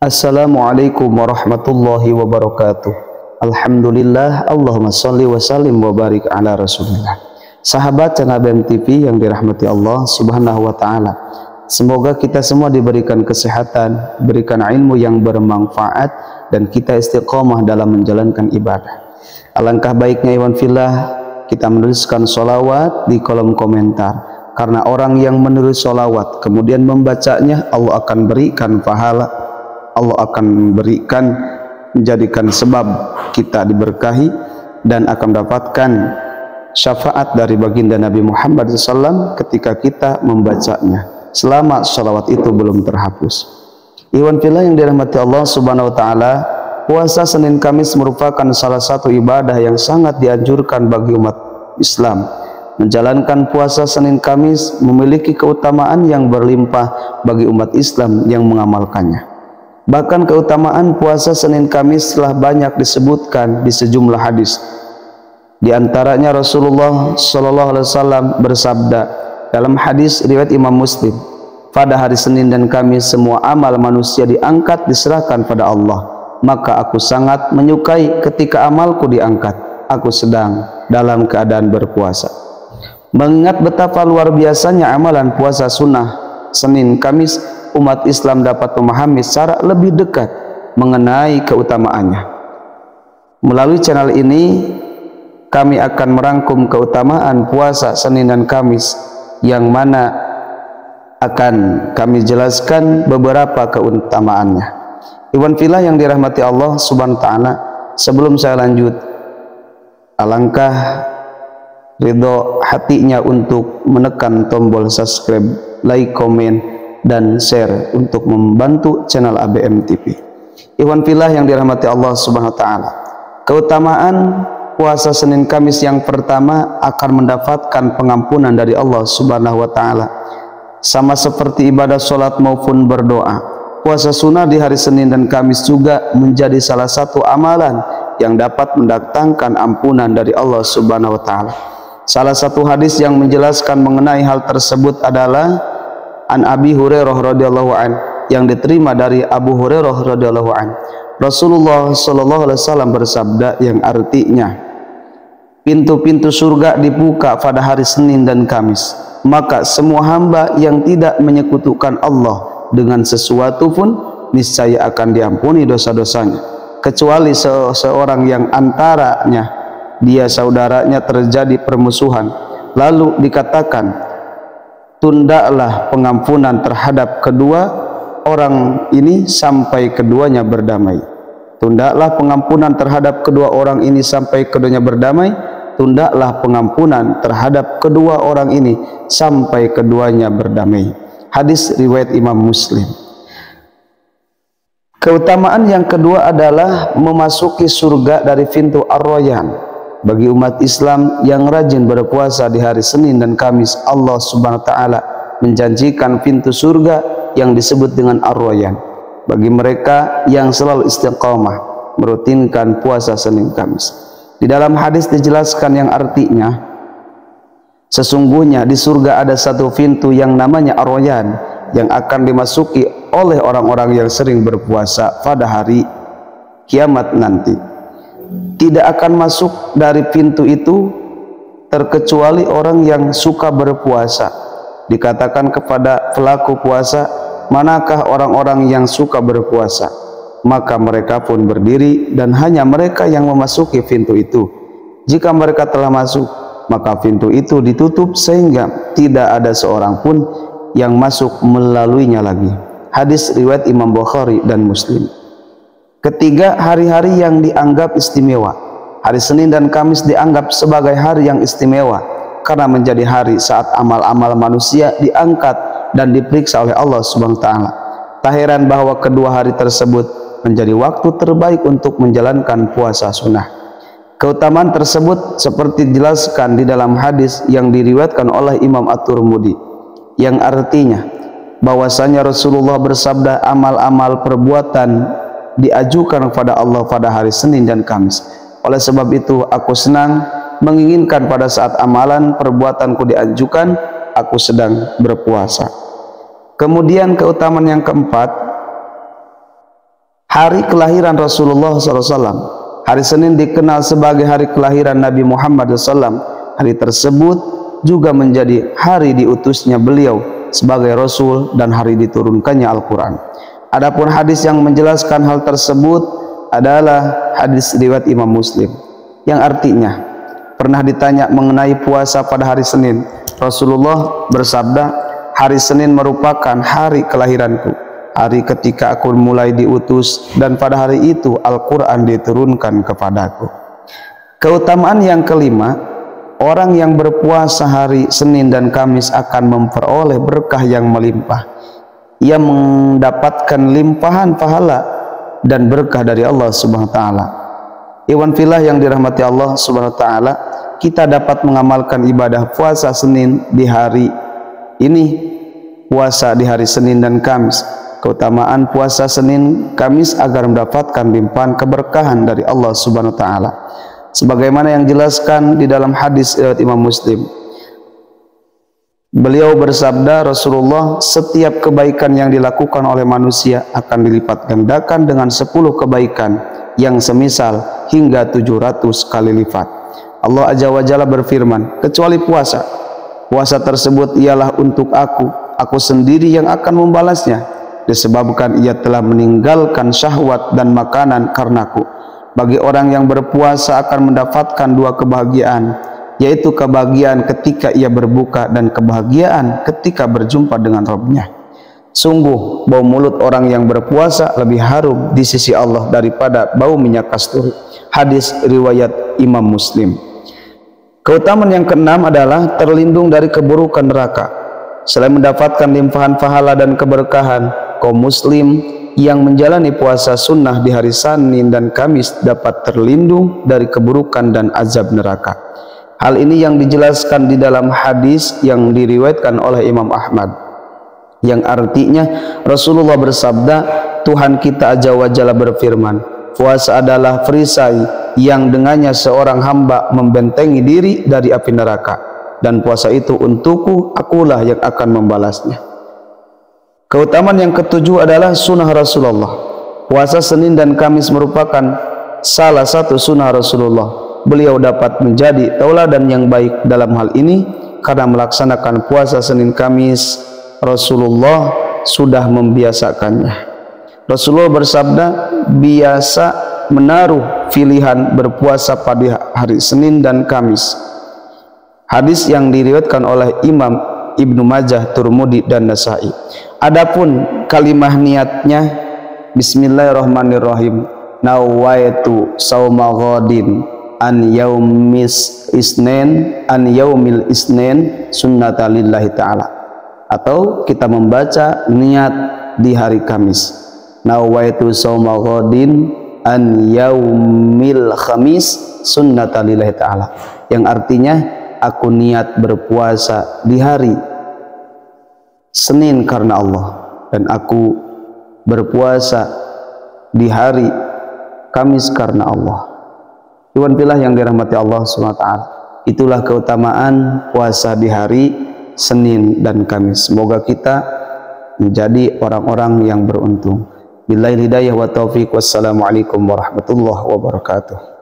Assalamualaikum warahmatullahi wabarakatuh. Alhamdulillah, Allahumma sholli wa sallim wa barik ala rasulillah. Sahabat channel ABM TV yang dirahmati Allah subhanahu wa ta'ala, semoga kita semua diberikan kesehatan, diberikan ilmu yang bermanfaat, dan kita istiqomah dalam menjalankan ibadah. Alangkah baiknya iwan fillah kita menuliskan sholawat di kolom komentar, karena orang yang menulis sholawat kemudian membacanya, Allah akan berikan pahala, Allah akan berikan, menjadikan sebab kita diberkahi dan akan mendapatkan syafaat dari baginda Nabi Muhammad SAW ketika kita membacanya selama sholawat itu belum terhapus. Iwan fillah yang dirahmati Allah subhanahu wa ta'ala, puasa Senin Kamis merupakan salah satu ibadah yang sangat dianjurkan bagi umat Islam. Menjalankan puasa Senin Kamis memiliki keutamaan yang berlimpah bagi umat Islam yang mengamalkannya. Bahkan keutamaan puasa Senin Kamis telah banyak disebutkan di sejumlah hadis. Di antaranya Rasulullah SAW bersabda dalam hadis riwayat Imam Muslim, pada hari Senin dan Kamis semua amal manusia diangkat diserahkan pada Allah, maka aku sangat menyukai ketika amalku diangkat, aku sedang dalam keadaan berpuasa. Mengingat betapa luar biasanya amalan puasa sunnah Senin Kamis, umat Islam dapat memahami secara lebih dekat mengenai keutamaannya. Melalui channel ini kami akan merangkum keutamaan puasa Senin dan Kamis, yang mana akan kami jelaskan beberapa keutamaannya. Iwan fillah yang dirahmati Allah subhanahu wa ta'ala, sebelum saya lanjut, alangkah ridho hatinya untuk menekan tombol subscribe, like, komen, dan share untuk membantu channel ABM TV. Iwan fillah yang dirahmati Allah subhanahu wa ta'ala, keutamaan puasa Senin Kamis yang pertama akan mendapatkan pengampunan dari Allah subhanahu wa ta'ala. Sama seperti ibadah sholat maupun berdoa, puasa sunnah di hari Senin dan Kamis juga menjadi salah satu amalan yang dapat mendatangkan ampunan dari Allah subhanahu wa ta'ala. Salah satu hadis yang menjelaskan mengenai hal tersebut adalah An Abi Hurairah radhiyallahu an, yang diterima dari Abu Hurairah radhiyallahu an. Rasulullah sallallahu alaihi wasallam bersabda yang artinya, pintu-pintu surga dibuka pada hari Senin dan Kamis, maka semua hamba yang tidak menyekutukan Allah dengan sesuatu pun niscaya akan diampuni dosa-dosanya, kecuali seseorang yang antaranya dia saudaranya terjadi permusuhan, lalu dikatakan, tundalah pengampunan terhadap kedua orang ini sampai keduanya berdamai. Tundalah pengampunan terhadap kedua orang ini sampai keduanya berdamai. Tundalah pengampunan terhadap kedua orang ini sampai keduanya berdamai. Hadis riwayat Imam Muslim. Keutamaan yang kedua adalah memasuki surga dari pintu Ar-Rayyan. Bagi umat Islam yang rajin berpuasa di hari Senin dan Kamis, Allah subhanahu wa ta'ala menjanjikan pintu surga yang disebut dengan Ar-Rayyan bagi mereka yang selalu istiqamah merutinkan puasa Senin Kamis. Di dalam hadis dijelaskan yang artinya, sesungguhnya di surga ada satu pintu yang namanya Ar-Rayyan yang akan dimasuki oleh orang-orang yang sering berpuasa pada hari kiamat nanti. Tidak akan masuk dari pintu itu terkecuali orang yang suka berpuasa. Dikatakan kepada pelaku puasa, manakah orang-orang yang suka berpuasa? Maka mereka pun berdiri dan hanya mereka yang memasuki pintu itu. Jika mereka telah masuk, maka pintu itu ditutup sehingga tidak ada seorang pun yang masuk melaluinya lagi. Hadis riwayat Imam Bukhari dan Muslim. Ketiga, hari-hari yang dianggap istimewa. Hari Senin dan Kamis dianggap sebagai hari yang istimewa karena menjadi hari saat amal-amal manusia diangkat dan diperiksa oleh Allah subhanahu wa ta'ala. Tak heran bahwa kedua hari tersebut menjadi waktu terbaik untuk menjalankan puasa sunnah. Keutamaan tersebut seperti dijelaskan di dalam hadis yang diriwayatkan oleh Imam At-Tirmidzi, yang artinya bahwasanya Rasulullah bersabda, amal-amal perbuatan diajukan kepada Allah pada hari Senin dan Kamis. Oleh sebab itu aku senang menginginkan pada saat amalan perbuatanku diajukan, aku sedang berpuasa. Kemudian keutamaan yang keempat, hari kelahiran Rasulullah SAW. Hari Senin dikenal sebagai hari kelahiran Nabi Muhammad SAW. Hari tersebut juga menjadi hari diutusnya beliau sebagai Rasul dan hari diturunkannya Al-Quran. Adapun hadis yang menjelaskan hal tersebut adalah hadis riwayat Imam Muslim, yang artinya pernah ditanya mengenai puasa pada hari Senin. Rasulullah bersabda, hari Senin merupakan hari kelahiranku, hari ketika aku mulai diutus, dan pada hari itu Al-Quran diturunkan kepadaku. Keutamaan yang kelima, orang yang berpuasa hari Senin dan Kamis akan memperoleh berkah yang melimpah. Ia mendapatkan limpahan pahala dan berkah dari Allah Subhanahu wa taala. Iwan filah yang dirahmati Allah Subhanahu wa taala, kita dapat mengamalkan ibadah puasa Senin di hari ini, puasa di hari Senin dan Kamis. Keutamaan puasa Senin Kamis agar mendapatkan limpahan keberkahan dari Allah Subhanahu wa taala. Sebagaimana yang dijelaskan di dalam hadis riwayat Imam Muslim. Beliau bersabda, Rasulullah, setiap kebaikan yang dilakukan oleh manusia akan dilipat gandakan dengan 10 kebaikan yang semisal hingga 700 kali lipat. Allah Azza wa Jalla berfirman, kecuali puasa. Puasa tersebut ialah untuk aku sendiri yang akan membalasnya, disebabkan ia telah meninggalkan syahwat dan makanan karenaku. Bagi orang yang berpuasa akan mendapatkan 2 kebahagiaan, yaitu kebahagiaan ketika ia berbuka dan kebahagiaan ketika berjumpa dengan Rabb-Nya. Sungguh bau mulut orang yang berpuasa lebih harum di sisi Allah daripada bau minyak kasturi. Hadis riwayat Imam Muslim. Keutamaan yang keenam adalah terlindung dari keburukan neraka. Selain mendapatkan limpahan pahala dan keberkahan, kaum muslim yang menjalani puasa sunnah di hari Senin dan Kamis dapat terlindung dari keburukan dan azab neraka. Hal ini yang dijelaskan di dalam hadis yang diriwayatkan oleh Imam Ahmad, yang artinya Rasulullah bersabda, Tuhan kita Azza wa Jalla berfirman, puasa adalah perisai yang dengannya seorang hamba membentengi diri dari api neraka, dan puasa itu untukku, akulah yang akan membalasnya. Keutamaan yang ketujuh adalah sunnah Rasulullah. Puasa Senin dan Kamis merupakan salah satu sunnah Rasulullah. Beliau dapat menjadi tauladan yang baik dalam hal ini karena melaksanakan puasa Senin Kamis. Rasulullah sudah membiasakannya. Rasulullah bersabda, biasa menaruh pilihan berpuasa pada hari Senin dan Kamis. Hadis yang diriwayatkan oleh Imam Ibnu Majah, Tirmidzi dan Nasa'i. Adapun kalimah niatnya, Bismillahirrahmanirrahim, nawaitu sauma ghadin an yaumis isnin an yaumil isnin sunnata lillahi ta'ala, atau kita membaca niat di hari Kamis, nawaitu sauma ghadin an yaumil khamis sunnata lillahi ta'ala, yang artinya aku niat berpuasa di hari Senin karena Allah, dan aku berpuasa di hari Kamis karena Allah. Iwan filah yang dirahmati Allah SWT, itulah keutamaan puasa di hari Senin dan Kamis. Semoga kita menjadi orang-orang yang beruntung. Billahi hidayah wa taufiq. Wassalamualaikum warahmatullahi wabarakatuh.